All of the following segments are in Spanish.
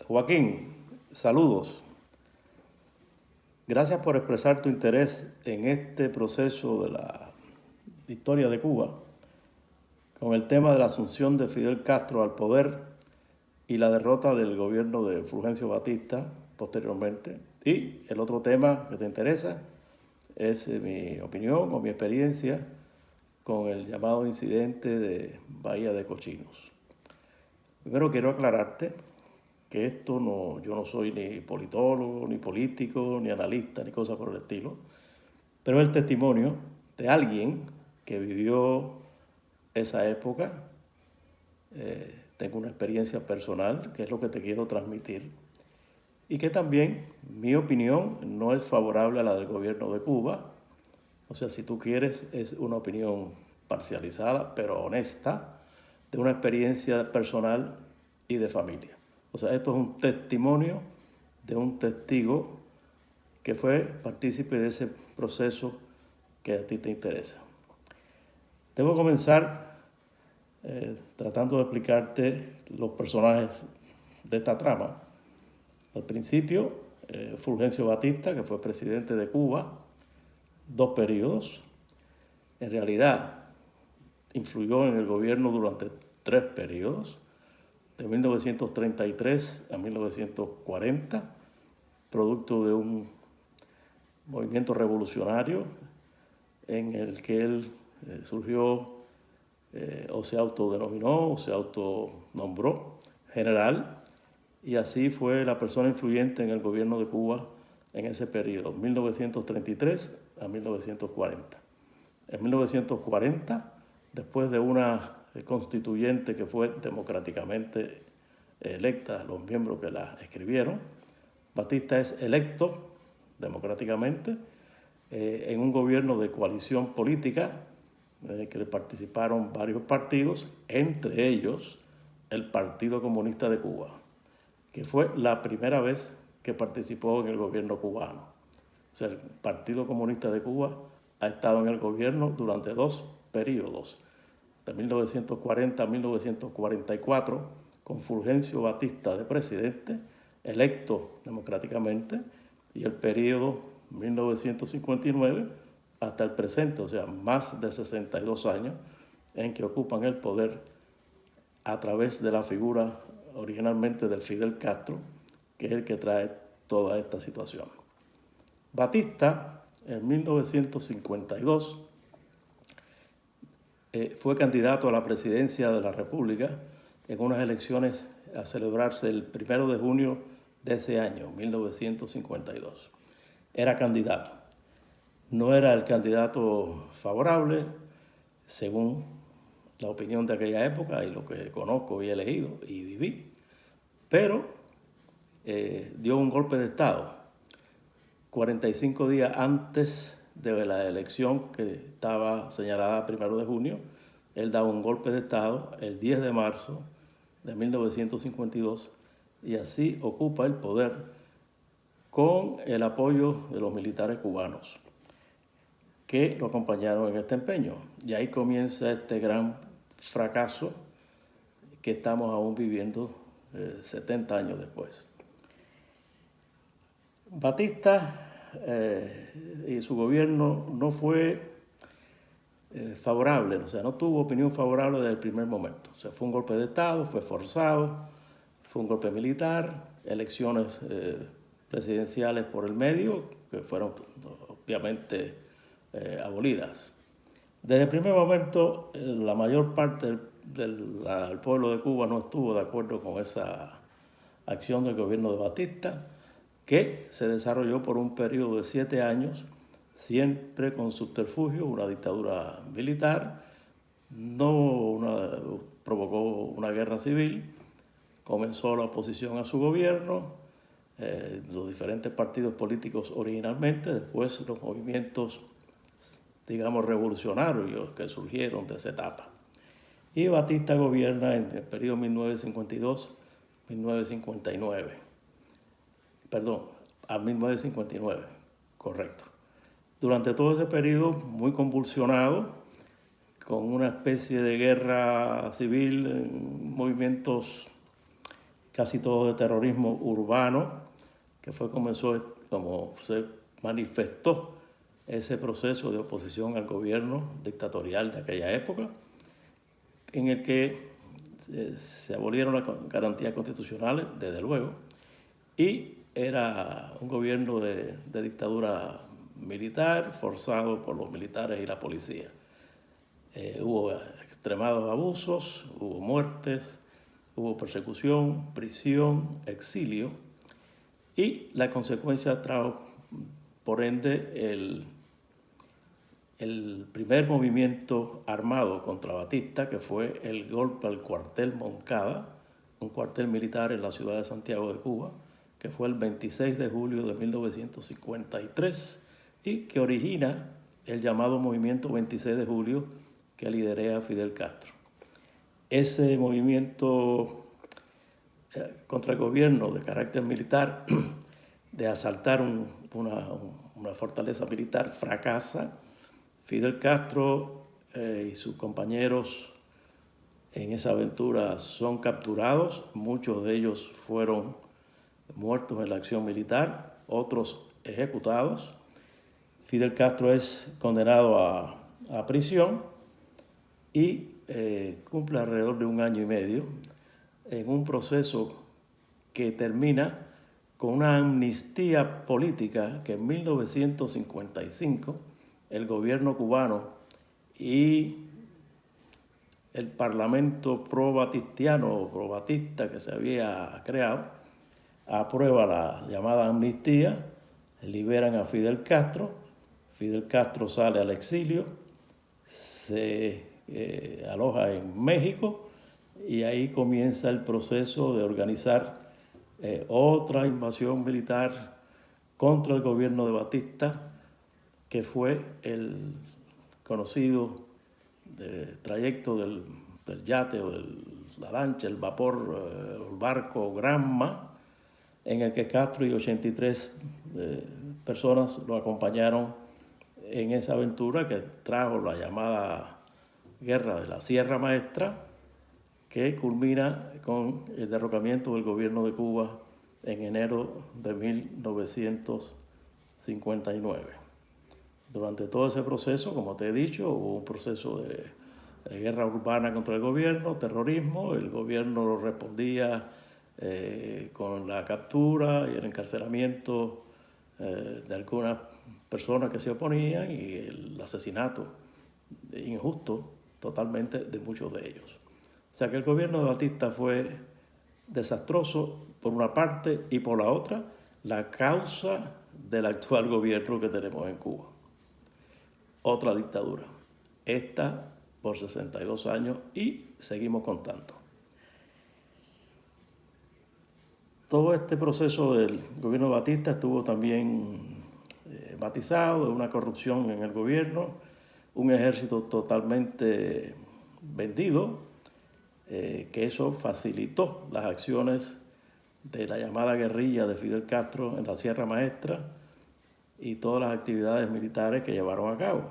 Joaquín, saludos. Gracias por expresar tu interés en este proceso de la historia de Cuba con el tema de la asunción de Fidel Castro al poder y la derrota del gobierno de Fulgencio Batista posteriormente. Y el otro tema que te interesa es mi opinión o mi experiencia con el llamado incidente de Bahía de Cochinos. Primero quiero aclararte que yo no soy ni politólogo, ni político, ni analista, ni cosa por el estilo, pero es el testimonio de alguien que vivió esa época. Tengo una experiencia personal, que es lo que te quiero transmitir, y que también mi opinión no es favorable a la del gobierno de Cuba. O sea, si tú quieres, es una opinión parcializada, pero honesta, de una experiencia personal y de familia. O sea, esto es un testimonio de un testigo que fue partícipe de ese proceso que a ti te interesa. Debo comenzar tratando de explicarte los personajes de esta trama. Al principio, Fulgencio Batista, que fue presidente de Cuba, 2 periodos. En realidad, influyó en el gobierno durante 3 periodos, de 1933 a 1940, producto de un movimiento revolucionario en el que él surgió o se autodenominó o se autonombró general, y así fue la persona influyente en el gobierno de Cuba en ese periodo, 1933 a 1940. En 1940, después de una constituyente que fue democráticamente electa, los miembros que la escribieron, Batista es electo democráticamente en un gobierno de coalición política que participaron varios partidos, entre ellos el Partido Comunista de Cuba, que fue la primera vez que participó en el gobierno cubano. O sea, el Partido Comunista de Cuba ha estado en el gobierno durante 2 periodos, de 1940 a 1944, con Fulgencio Batista de presidente, electo democráticamente, y el periodo 1959 hasta el presente, o sea, más de 62 años en que ocupan el poder a través de la figura originalmente de Fidel Castro, que es el que trae toda esta situación. Batista, en 1952, fue candidato a la presidencia de la República en unas elecciones a celebrarse el 1 de junio de ese año, 1952. Era candidato. No era el candidato favorable, según la opinión de aquella época y lo que conozco y he leído y viví, pero dio un golpe de Estado 45 días antes de la elección que estaba señalada 1 de junio. Él da un golpe de Estado el 10 de marzo de 1952 y así ocupa el poder con el apoyo de los militares cubanos que lo acompañaron en este empeño. Y ahí comienza este gran fracaso que estamos aún viviendo 70 años después. Batista y su gobierno no fue favorable, o sea, no tuvo opinión favorable desde el primer momento. O sea, fue un golpe de Estado, fue forzado, fue un golpe militar, elecciones presidenciales por el medio, que fueron obviamente abolidas. Desde el primer momento, la mayor parte del pueblo de Cuba no estuvo de acuerdo con esa acción del gobierno de Batista, que se desarrolló por un periodo de 7 años, siempre con subterfugio, una dictadura militar, provocó una guerra civil, comenzó la oposición a su gobierno, los diferentes partidos políticos originalmente, después los movimientos, digamos, revolucionarios que surgieron de esa etapa. Y Batista gobierna en el periodo 1952-1959. Perdón, a 1959, correcto. Durante todo ese periodo muy convulsionado, con una especie de guerra civil, movimientos casi todo de terrorismo urbano, que fue como se manifestó ese proceso de oposición al gobierno dictatorial de aquella época, en el que se abolieron las garantías constitucionales, desde luego, y era un gobierno de dictadura militar, forzado por los militares y la policía. Hubo extremados abusos, hubo muertes, hubo persecución, prisión, exilio, y la consecuencia trajo, por ende, el primer movimiento armado contra Batista, que fue el golpe al cuartel Moncada, un cuartel militar en la ciudad de Santiago de Cuba, que fue el 26 de julio de 1953 y que origina el llamado movimiento 26 de julio que lidera Fidel Castro. Ese movimiento contra el gobierno de carácter militar, de asaltar una fortaleza militar, fracasa. Fidel Castro y sus compañeros en esa aventura son capturados, muchos de ellos fueron muertos en la acción militar, otros ejecutados. Fidel Castro es condenado a prisión y cumple alrededor de 1 año y medio en un proceso que termina con una amnistía política que en 1955 el gobierno cubano y el parlamento pro-batistiano o pro-batista que se había creado aprueba la llamada amnistía, liberan a Fidel Castro. Fidel Castro sale al exilio, se aloja en México y ahí comienza el proceso de organizar otra invasión militar contra el gobierno de Batista, que fue el conocido trayecto del yate o de la lancha, el vapor, el barco Granma, en el que Castro y 83 personas lo acompañaron en esa aventura que trajo la llamada Guerra de la Sierra Maestra, que culmina con el derrocamiento del gobierno de Cuba en enero de 1959. Durante todo ese proceso, como te he dicho, hubo un proceso de guerra urbana contra el gobierno, terrorismo. El gobierno respondía con la captura y el encarcelamiento de algunas personas que se oponían y el asesinato injusto totalmente de muchos de ellos. O sea que el gobierno de Batista fue desastroso por una parte y por la otra la causa del actual gobierno que tenemos en Cuba. Otra dictadura, esta por 62 años y seguimos contando. Todo este proceso del gobierno de Batista estuvo también matizado de una corrupción en el gobierno, un ejército totalmente vendido, que eso facilitó las acciones de la llamada guerrilla de Fidel Castro en la Sierra Maestra y todas las actividades militares que llevaron a cabo,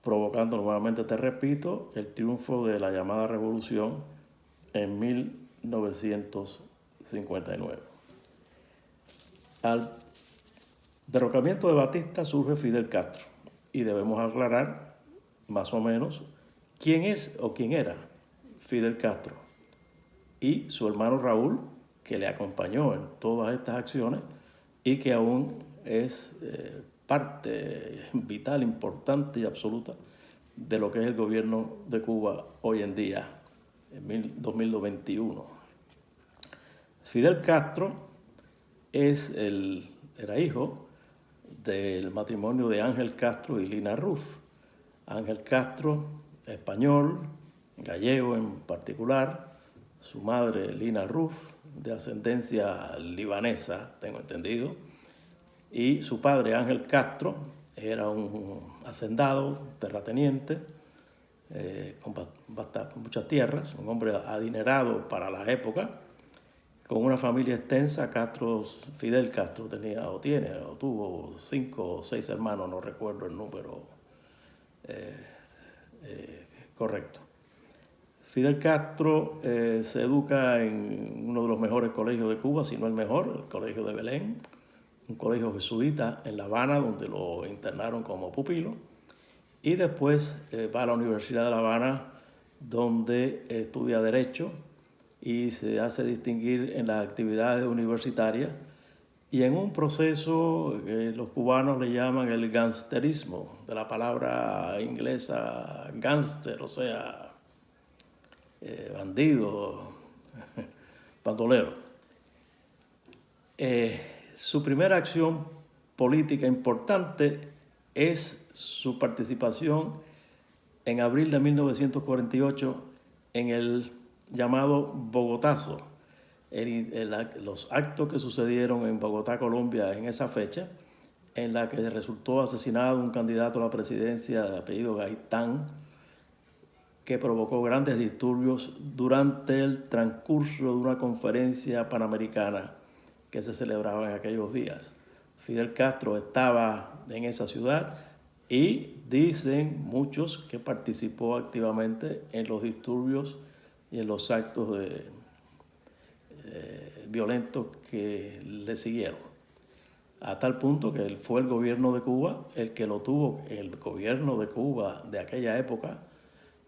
provocando nuevamente, te repito, el triunfo de la llamada revolución en 1959. Al derrocamiento de Batista surge Fidel Castro y debemos aclarar más o menos quién es o quién era Fidel Castro y su hermano Raúl, que le acompañó en todas estas acciones y que aún es parte vital, importante y absoluta de lo que es el gobierno de Cuba hoy en día, en 2021. Fidel Castro era hijo del matrimonio de Ángel Castro y Lina Ruz. Ángel Castro, español, gallego en particular, su madre Lina Ruz, de ascendencia libanesa, tengo entendido, y su padre Ángel Castro era un hacendado, terrateniente, con muchas tierras, un hombre adinerado para la época, con una familia extensa. Fidel Castro tuvo 5 o 6 hermanos, no recuerdo el número correcto. Fidel Castro se educa en uno de los mejores colegios de Cuba, si no el mejor, el Colegio de Belén, un colegio jesuita en La Habana, donde lo internaron como pupilo. Y después va a la Universidad de La Habana, donde estudia Derecho y se hace distinguir en las actividades universitarias y en un proceso que los cubanos le llaman el gangsterismo, de la palabra inglesa gangster, o sea, bandido, bandolero. Su primera acción política importante es su participación en abril de 1948 en el llamado Bogotazo, los actos que sucedieron en Bogotá, Colombia, en esa fecha, en la que resultó asesinado un candidato a la presidencia de apellido Gaitán, que provocó grandes disturbios durante el transcurso de una conferencia panamericana que se celebraba en aquellos días. Fidel Castro estaba en esa ciudad y dicen muchos que participó activamente en los disturbios y en los actos violentos que le siguieron. A tal punto que fue el gobierno de Cuba el que lo tuvo, el gobierno de Cuba de aquella época,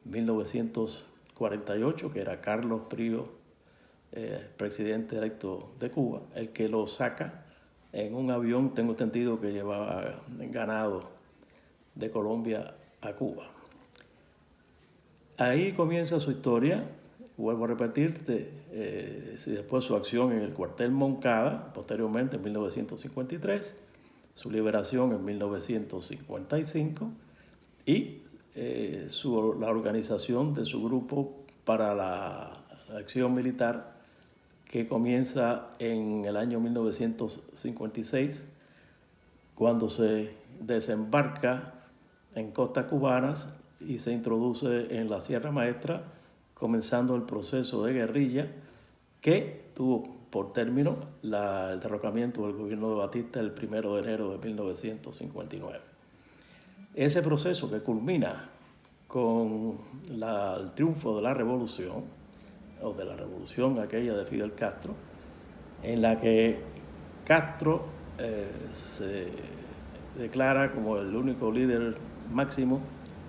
1948, que era Carlos Prío, presidente electo de Cuba, el que lo saca en un avión, tengo entendido que llevaba ganado de Colombia a Cuba. Ahí comienza su historia. Vuelvo a repetirte, después su acción en el cuartel Moncada, posteriormente en 1953, su liberación en 1955 y la organización de su grupo para la acción militar que comienza en el año 1956, cuando se desembarca en costas cubanas y se introduce en la Sierra Maestra, comenzando el proceso de guerrilla que tuvo por término el derrocamiento del gobierno de Batista el 1 de enero de 1959. Ese proceso que culmina con el triunfo de la revolución, o de la revolución aquella de Fidel Castro, en la que Castro se declara como el único líder máximo,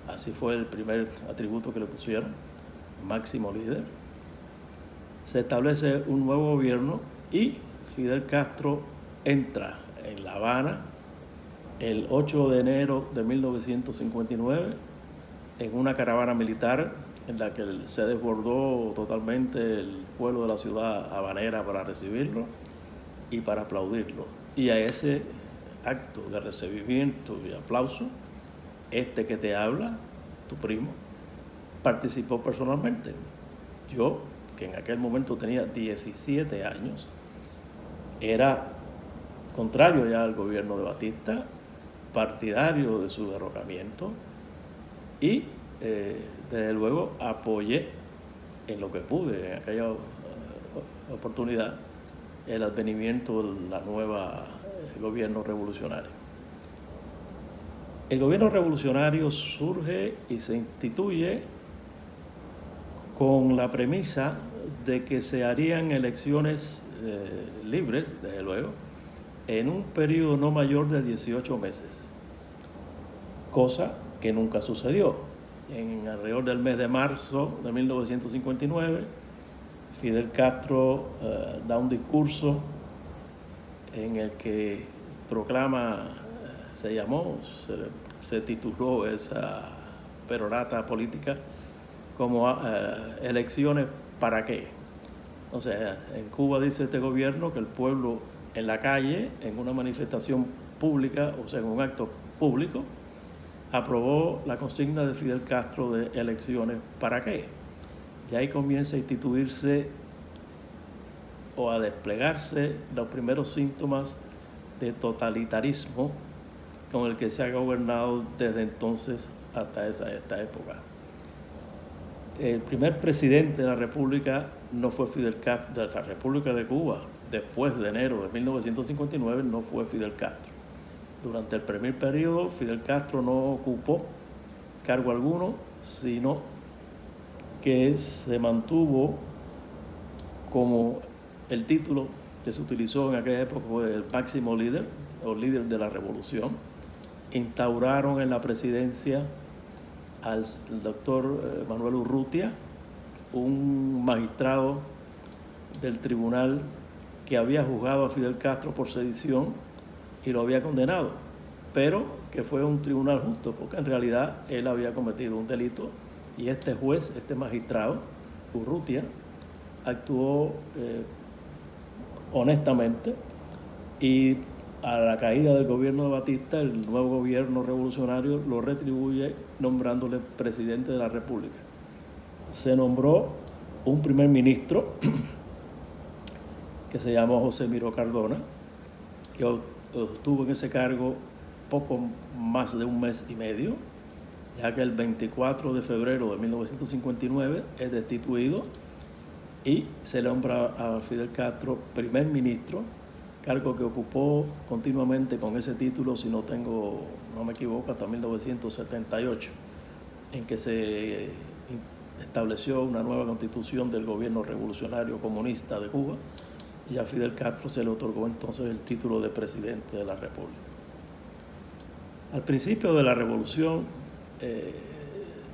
así fue el primer atributo que le pusieron, máximo líder. Se establece un nuevo gobierno y Fidel Castro entra en La Habana el 8 de enero de 1959 en una caravana militar en la que se desbordó totalmente el pueblo de la ciudad habanera para recibirlo y para aplaudirlo. Y a ese acto de recibimiento y aplauso, este que te habla, tu primo, participó personalmente. Yo, que en aquel momento tenía 17 años, era contrario ya al gobierno de Batista, partidario de su derrocamiento y desde luego apoyé en lo que pude en aquella oportunidad el advenimiento de la nueva gobierno revolucionario. El gobierno revolucionario surge y se instituye con la premisa de que se harían elecciones libres, desde luego, en un periodo no mayor de 18 meses, cosa que nunca sucedió. En alrededor del mes de marzo de 1959, Fidel Castro da un discurso en el que proclama, se tituló esa perorata política como elecciones ¿para qué? O sea, en Cuba dice este gobierno que el pueblo en la calle, en una manifestación pública, o sea, en un acto público, aprobó la consigna de Fidel Castro de elecciones ¿para qué? Y ahí comienza a instituirse o a desplegarse los primeros síntomas de totalitarismo con el que se ha gobernado desde entonces hasta esta época. El primer presidente de la República no fue Fidel Castro, de la República de Cuba, después de enero de 1959, no fue Fidel Castro. Durante el primer periodo, Fidel Castro no ocupó cargo alguno, sino que se mantuvo como el título que se utilizó en aquella época, fue el máximo líder o líder de la revolución. Instauraron en la presidencia al doctor Manuel Urrutia, un magistrado del tribunal que había juzgado a Fidel Castro por sedición y lo había condenado, pero que fue un tribunal justo, porque en realidad él había cometido un delito y este juez, este magistrado, Urrutia, actuó honestamente, y a la caída del gobierno de Batista, el nuevo gobierno revolucionario lo retribuye nombrándole presidente de la República. Se nombró un primer ministro que se llamó José Miró Cardona, que estuvo en ese cargo poco más de un mes y medio, ya que el 24 de febrero de 1959 es destituido y se nombra a Fidel Castro primer ministro, cargo que ocupó continuamente con ese título, si no me equivoco, hasta 1978, en que se estableció una nueva constitución del gobierno revolucionario comunista de Cuba, y a Fidel Castro se le otorgó entonces el título de presidente de la República. Al principio de la revolución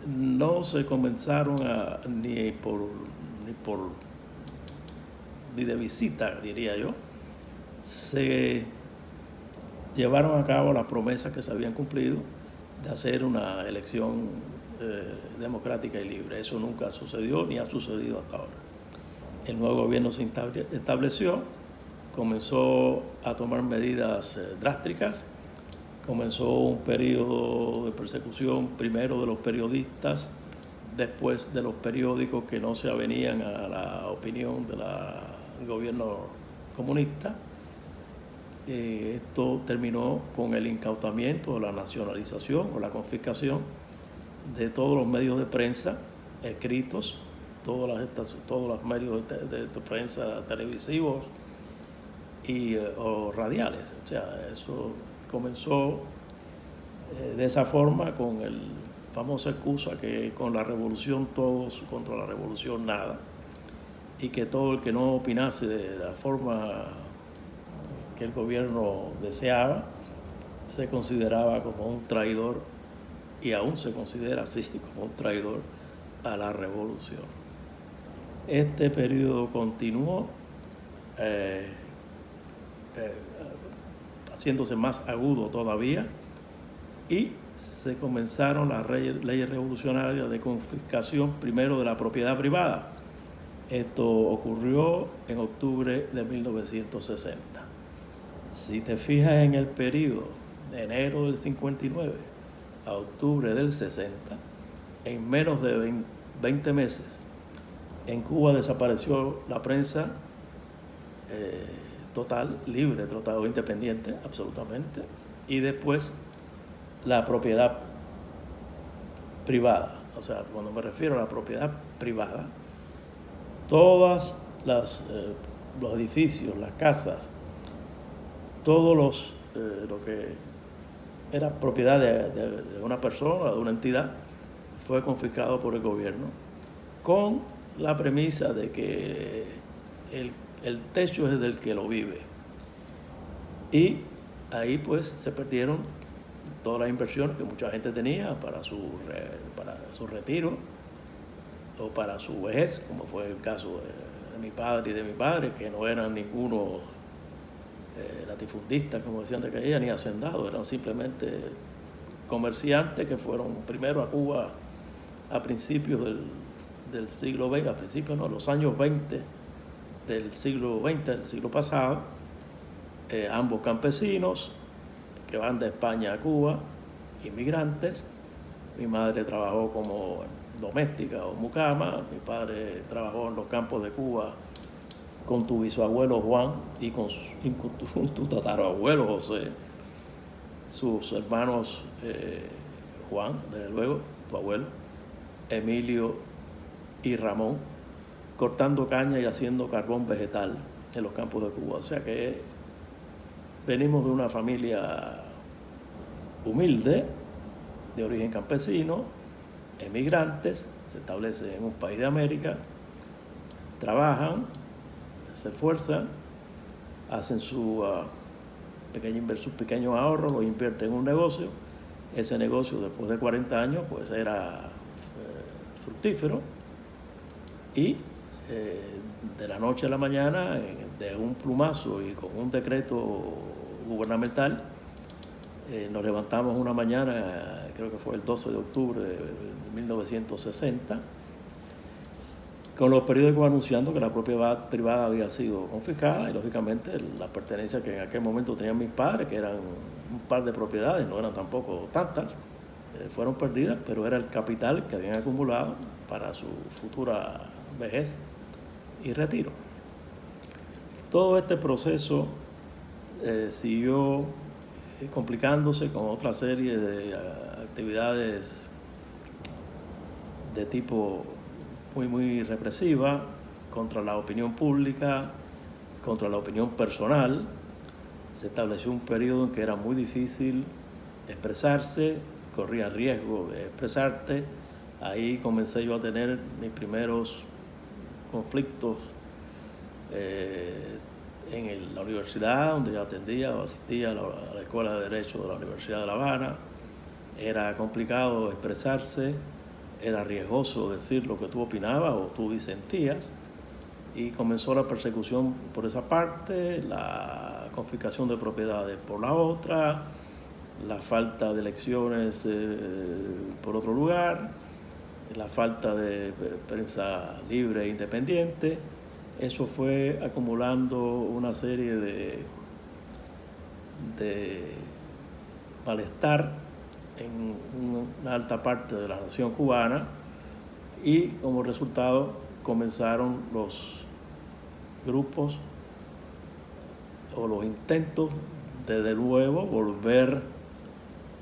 no se comenzaron ni de visita, diría yo, se llevaron a cabo las promesas que se habían cumplido de hacer una elección democrática y libre. Eso nunca sucedió ni ha sucedido hasta ahora. El nuevo gobierno se estableció, comenzó a tomar medidas drásticas, comenzó un periodo de persecución primero de los periodistas, después de los periódicos que no se avenían a la opinión del gobierno comunista. Esto terminó con el incautamiento, la nacionalización o la confiscación de todos los medios de prensa escritos, todos los medios de prensa televisivos o radiales. O sea, eso comenzó de esa forma, con el famoso excusa que con la revolución todos, contra la revolución nada, y que todo el que no opinase de la forma que el gobierno deseaba se consideraba como un traidor, y aún se considera así, como un traidor a la revolución. Este periodo continuó haciéndose más agudo todavía, y se comenzaron las leyes revolucionarias de confiscación primero de la propiedad privada. Esto ocurrió en octubre de 1960. Si te fijas en el periodo de enero del 59 a octubre del 60, en menos de 20 meses, en Cuba desapareció la prensa total, libre, total, independiente, absolutamente, y después la propiedad privada. O sea, cuando me refiero a la propiedad privada, todos los edificios, las casas, todos lo que era propiedad de una persona, de una entidad, fue confiscado por el gobierno, con la premisa de que el techo es del que lo vive. Y ahí pues se perdieron todas las inversiones que mucha gente tenía para su retiro o para su vejez, como fue el caso de mi padre y de mi padre, que no eran ninguno latifundistas, como decían de aquella, ni hacendados, eran simplemente comerciantes que fueron primero a Cuba a principios del siglo XX, a principios no, los años 20 del siglo XX, del siglo pasado, ambos campesinos que van de España a Cuba, inmigrantes. Mi madre trabajó como doméstica o mucama, mi padre trabajó en los campos de Cuba con tu bisabuelo Juan y con tu tatarabuelo José, sus hermanos Juan, desde luego, tu abuelo, Emilio y Ramón, cortando caña y haciendo carbón vegetal en los campos de Cuba. O sea que venimos de una familia humilde, de origen campesino, emigrantes, se establecen en un país de América, trabajan, se esfuerzan, hacen sus pequeños ahorros, los invierten en un negocio. Ese negocio, después de 40 años, pues era fructífero, y de la noche a la mañana, de un plumazo y con un decreto gubernamental, nos levantamos una mañana, creo que fue el 12 de octubre de 1960, con los periódicos anunciando que la propiedad privada había sido confiscada, y lógicamente las pertenencias que en aquel momento tenían mis padres, que eran un par de propiedades, no eran tampoco tantas, fueron perdidas, pero era el capital que habían acumulado para su futura vejez y retiro. Todo este proceso siguió complicándose con otra serie de actividades de tipo muy represiva contra la opinión pública, contra la opinión personal. Se estableció un periodo en que era muy difícil expresarse, corría riesgo de expresarte. Ahí comencé yo a tener mis primeros conflictos en la universidad, donde yo atendía o asistía a la Escuela de Derecho de la Universidad de La Habana. Era complicado expresarse, era riesgoso decir lo que tú opinabas o tú disentías, y comenzó la persecución por esa parte, la confiscación de propiedades por la otra, la falta de elecciones por otro lugar, la falta de prensa libre e independiente. Eso fue acumulando una serie de malestar en una alta parte de la nación cubana, y como resultado comenzaron los grupos o los intentos de nuevo volver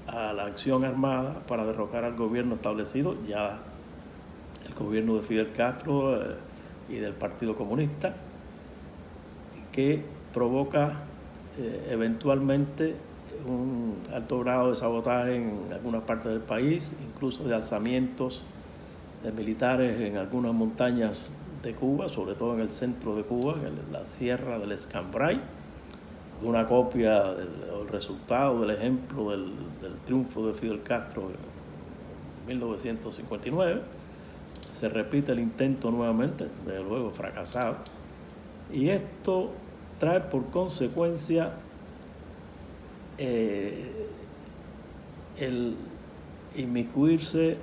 a la acción armada para derrocar al gobierno establecido, ya el gobierno de Fidel Castro y del Partido Comunista, que provoca eventualmente un alto grado de sabotaje en algunas partes del país, incluso de alzamientos de militares en algunas montañas de Cuba, sobre todo en el centro de Cuba, en la Sierra del Escambray. Una copia del resultado, del ejemplo del triunfo de Fidel Castro en 1959. Se repite el intento nuevamente, desde luego fracasado, y esto trae por consecuencia el inmiscuirse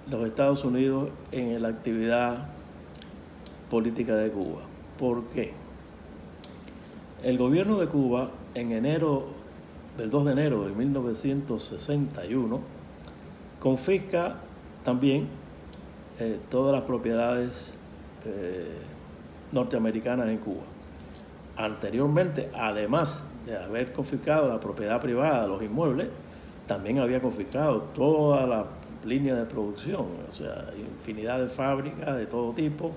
los Estados Unidos en la actividad política de Cuba. ¿Por qué? El gobierno de Cuba, del 2 de enero de 1961, confisca también todas las propiedades norteamericanas en Cuba. Anteriormente, además de haber confiscado la propiedad privada, los inmuebles, también había confiscado toda la línea de producción, o sea, infinidad de fábricas de todo tipo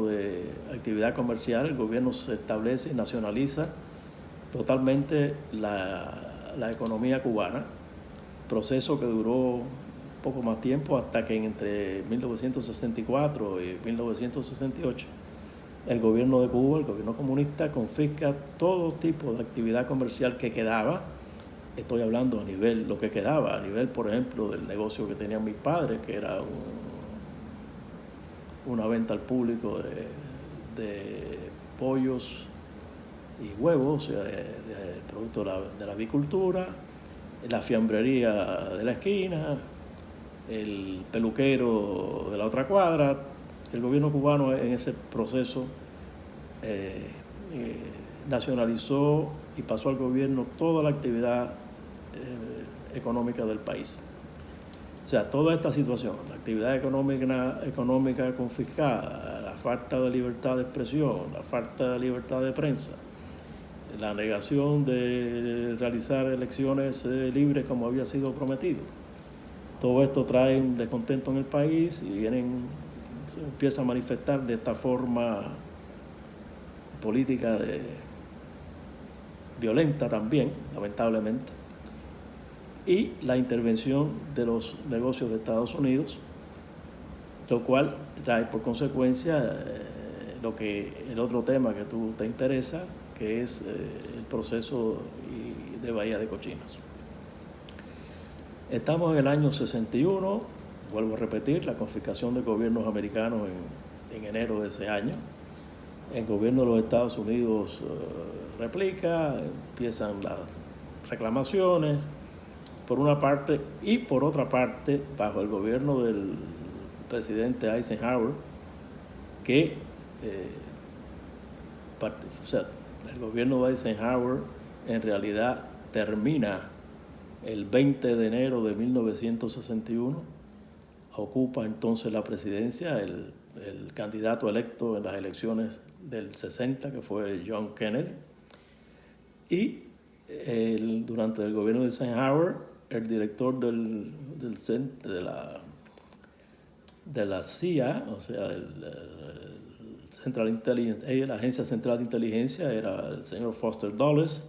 de actividad comercial. El gobierno se establece y nacionaliza totalmente la economía cubana, proceso que duró poco más tiempo, hasta que entre 1964 y 1968 el gobierno de Cuba, el gobierno comunista, confisca todo tipo de actividad comercial que quedaba. Estoy hablando a nivel, lo que quedaba, a nivel, por ejemplo, del negocio que tenían mis padres, que era una venta al público de pollos y huevos, o sea, de productos de la avicultura, la fiambrería de la esquina, el peluquero de la otra cuadra. El gobierno cubano en ese proceso nacionalizó y pasó al gobierno toda la actividad económica del país. O sea, toda esta situación, la actividad económica confiscada, la falta de libertad de expresión, la falta de libertad de prensa, la negación de realizar elecciones libres como había sido prometido. Todo esto trae un descontento en el país y se empieza a manifestar de esta forma política violenta también, lamentablemente. Y la intervención de los negocios de Estados Unidos lo cual trae por consecuencia el otro tema que tú te interesa, que es el proceso de Bahía de Cochinos. Estamos en el año 61, vuelvo a repetir, la confiscación de gobiernos americanos en enero de ese año. El gobierno de los Estados Unidos replica, empiezan las reclamaciones, por una parte, y por otra parte, bajo el gobierno del presidente Eisenhower, que el gobierno de Eisenhower en realidad termina el 20 de enero de 1961, ocupa entonces la presidencia el candidato electo en las elecciones del 60, que fue John Kennedy, y durante el gobierno de Eisenhower, el director de la CIA, o sea, la Agencia Central de Inteligencia, era el señor Foster Dulles.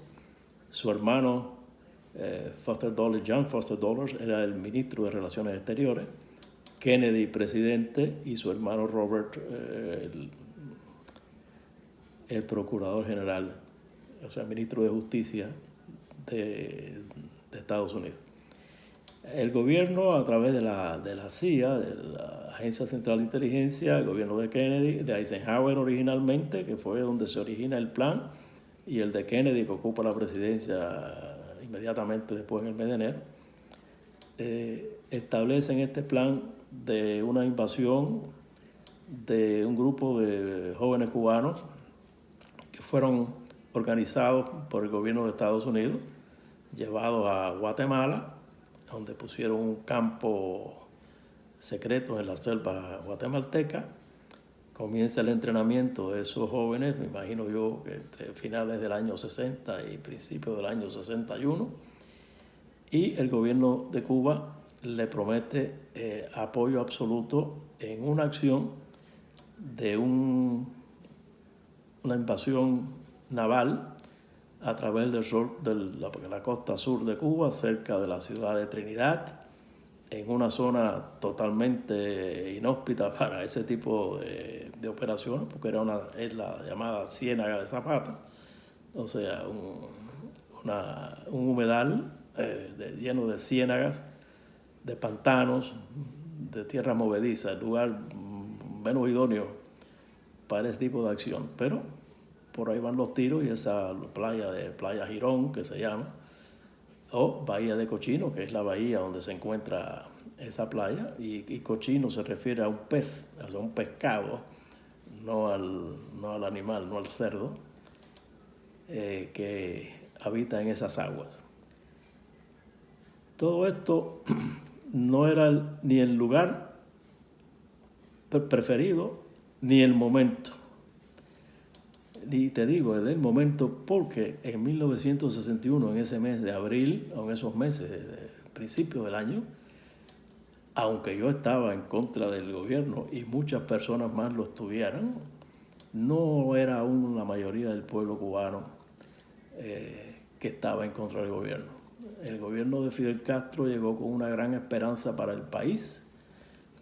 Su hermano John Foster Dulles, era el ministro de Relaciones Exteriores, Kennedy presidente, y su hermano Robert el procurador general, o sea, ministro de Justicia de Estados Unidos. El gobierno, a través de la CIA, de la Agencia Central de Inteligencia, el gobierno de Kennedy, de Eisenhower originalmente, que fue donde se origina el plan, y el de Kennedy, que ocupa la presidencia inmediatamente después en el mes de enero, establecen este plan de una invasión de un grupo de jóvenes cubanos que fueron organizados por el gobierno de Estados Unidos, llevados a Guatemala, donde pusieron un campo secreto en la selva guatemalteca. Comienza el entrenamiento de esos jóvenes, me imagino yo que entre finales del año 60 y principios del año 61, y el gobierno de Cuba le promete apoyo absoluto en una acción de una invasión naval a través de la costa sur de Cuba, cerca de la ciudad de Trinidad, en una zona totalmente inhóspita para ese tipo de operaciones, porque es la llamada Ciénaga de Zapata, o sea, un humedal lleno de ciénagas, de pantanos, de tierra movediza, el lugar menos idóneo para ese tipo de acción. Pero por ahí van los tiros, y esa Playa Girón, que se llama, o Bahía de Cochino, que es la bahía donde se encuentra esa playa, y cochino se refiere a un pez, a un pescado, no al animal, no al cerdo, que habita en esas aguas. Todo esto no era ni el lugar preferido ni el momento. Y te digo, es el momento porque en 1961, en ese mes de abril, o en esos meses de principio del año, aunque yo estaba en contra del gobierno y muchas personas más lo estuvieran, no era aún la mayoría del pueblo cubano que estaba en contra del gobierno. El gobierno de Fidel Castro llegó con una gran esperanza para el país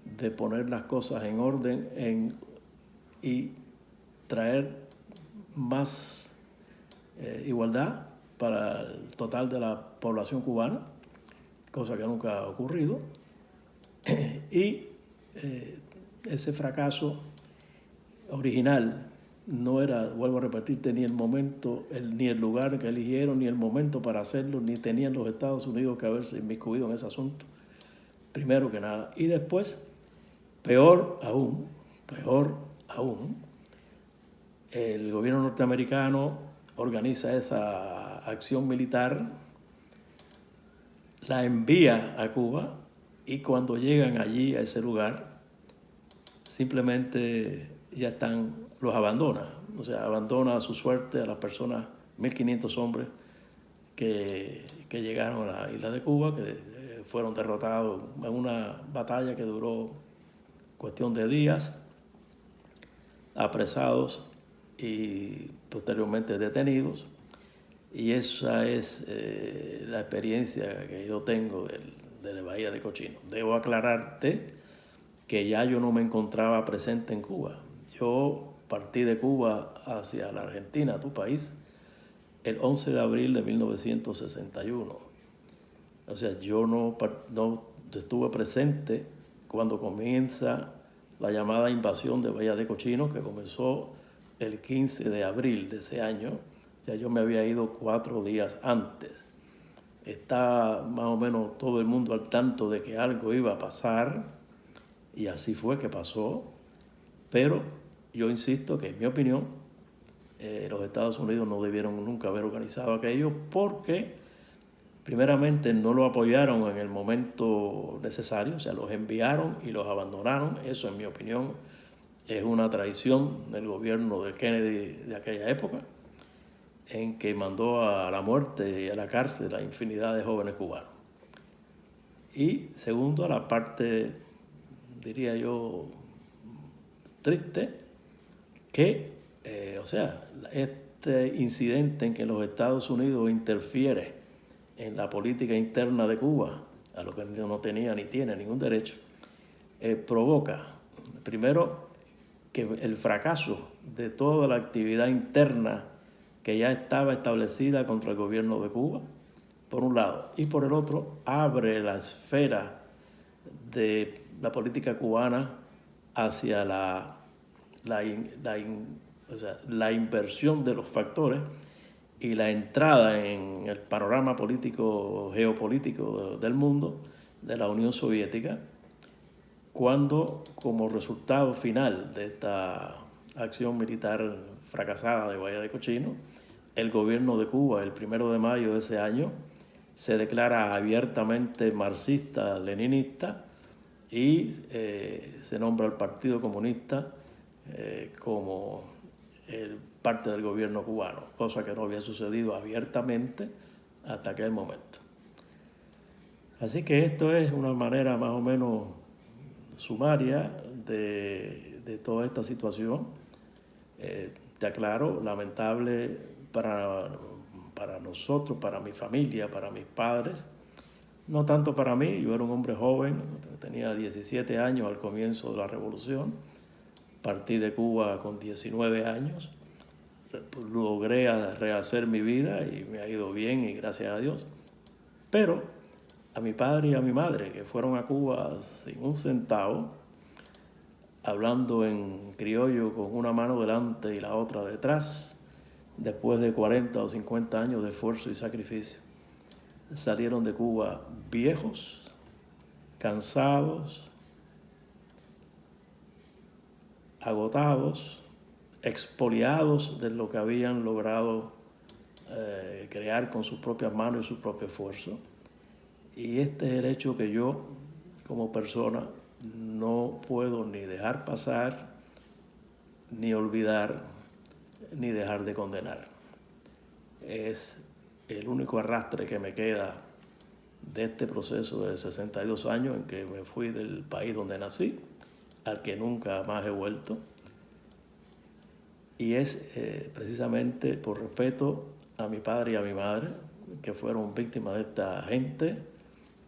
de poner las cosas en orden y traer más igualdad para el total de la población cubana, cosa que nunca ha ocurrido. Y ese fracaso original no era, vuelvo a repetirte, ni el momento, ni el lugar que eligieron, ni el momento para hacerlo, ni tenían los Estados Unidos que haberse inmiscuido en ese asunto, primero que nada. Y después, peor aún, el gobierno norteamericano organiza esa acción militar, la envía a Cuba, y cuando llegan allí a ese lugar, simplemente los abandona. O sea, abandona a su suerte a las personas, 1.500 hombres que llegaron a la isla de Cuba, que fueron derrotados en una batalla que duró cuestión de días, apresados y posteriormente detenidos. Y esa es la experiencia que yo tengo de la Bahía de Cochino. Debo aclararte que ya yo no me encontraba presente en Cuba. Yo partí de Cuba hacia la Argentina, tu país, el 11 de abril de 1961. O sea, yo no estuve presente cuando comienza la llamada invasión de Bahía de Cochinos, que comenzó el 15 de abril de ese año. Ya yo me había ido 4 días antes. Está más o menos todo el mundo al tanto de que algo iba a pasar, y así fue que pasó. Pero yo insisto que, en mi opinión, los Estados Unidos no debieron nunca haber organizado aquello, porque primeramente no lo apoyaron en el momento necesario, o sea, los enviaron y los abandonaron. Eso, en mi opinión, es una traición del gobierno de Kennedy de aquella época, en que mandó a la muerte y a la cárcel a infinidad de jóvenes cubanos. Y segundo, a la parte, diría yo, triste, que, o sea, este incidente en que los Estados Unidos interfiere en la política interna de Cuba, a lo que no tenía ni tiene ningún derecho, provoca, primero, que el fracaso de toda la actividad interna que ya estaba establecida contra el gobierno de Cuba, por un lado, y por el otro, abre la esfera de la política cubana hacia la inversión de los factores y la entrada en el panorama político, geopolítico del mundo de la Unión Soviética, cuando, como resultado final de esta acción militar fracasada de Bahía de Cochinos, el gobierno de Cuba, el 1 de mayo de ese año, se declara abiertamente marxista-leninista y se nombra al Partido Comunista como parte del gobierno cubano, cosa que no había sucedido abiertamente hasta aquel momento. Así que esto es una manera más o menos sumaria de toda esta situación. Te aclaro, lamentable para nosotros, para mi familia, para mis padres. No tanto para mí, yo era un hombre joven, tenía 17 años al comienzo de la revolución, partí de Cuba con 19 años, logré rehacer mi vida y me ha ido bien, y gracias a Dios. Pero a mi padre y a mi madre, que fueron a Cuba sin un centavo, hablando en criollo con una mano delante y la otra detrás, después de 40 o 50 años de esfuerzo y sacrificio, salieron de Cuba viejos, cansados, agotados, expoliados de lo que habían logrado crear con sus propias manos y su propio esfuerzo. Y este es el hecho que yo, como persona, no puedo ni dejar pasar, ni olvidar, ni dejar de condenar. Es el único arrastre que me queda de este proceso de 62 años en que me fui del país donde nací, al que nunca más he vuelto. Y es precisamente por respeto a mi padre y a mi madre, que fueron víctimas de esta gente,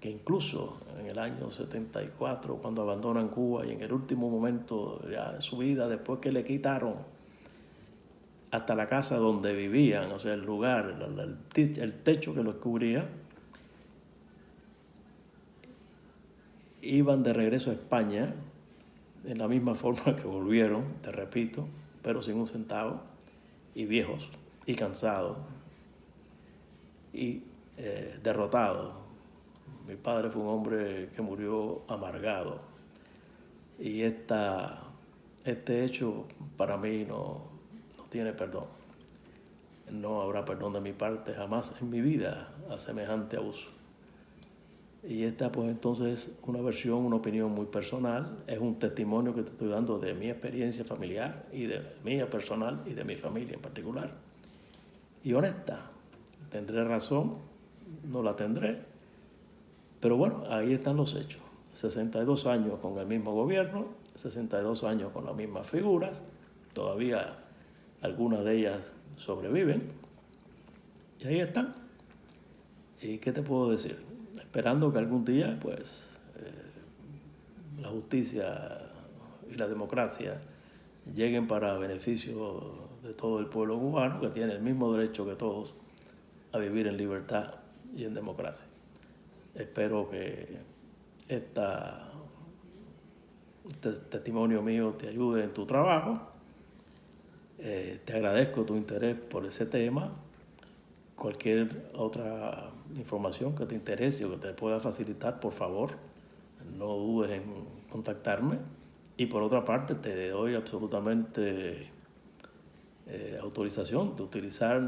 que incluso en el año 74, cuando abandonan Cuba y en el último momento ya de su vida, después que le quitaron hasta la casa donde vivían, o sea, el lugar, el techo que los cubría, iban de regreso a España en la misma forma que volvieron, te repito, pero sin un centavo, y viejos, y cansados, y derrotados. Mi padre fue un hombre que murió amargado, y este hecho para mí no tiene perdón. No habrá perdón de mi parte jamás en mi vida a semejante abuso. Y esta pues entonces es una versión, una opinión muy personal, es un testimonio que te estoy dando de mi experiencia familiar y de mía personal y de mi familia en particular. Y honesta, tendré razón, no la tendré, pero bueno, ahí están los hechos. 62 años con el mismo gobierno, 62 años con las mismas figuras, todavía algunas de ellas sobreviven, y ahí están. ¿Y qué te puedo decir? Esperando que algún día, pues, la justicia y la democracia lleguen para beneficio de todo el pueblo cubano, que tiene el mismo derecho que todos a vivir en libertad y en democracia. Espero que este testimonio mío te ayude en tu trabajo. Te agradezco tu interés por ese tema. Cualquier otra información que te interese o que te pueda facilitar, por favor, no dudes en contactarme. Y por otra parte, te doy absolutamente autorización de utilizar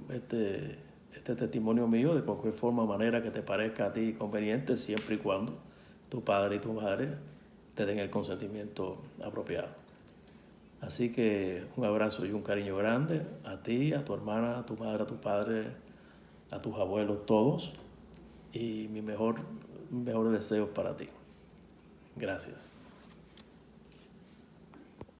este testimonio mío de cualquier forma o manera que te parezca a ti conveniente, siempre y cuando tu padre y tu madre te den el consentimiento apropiado. Así que un abrazo y un cariño grande a ti, a tu hermana, a tu madre, a tu padre, a tus abuelos, todos, y mis mejores deseos para ti. Gracias.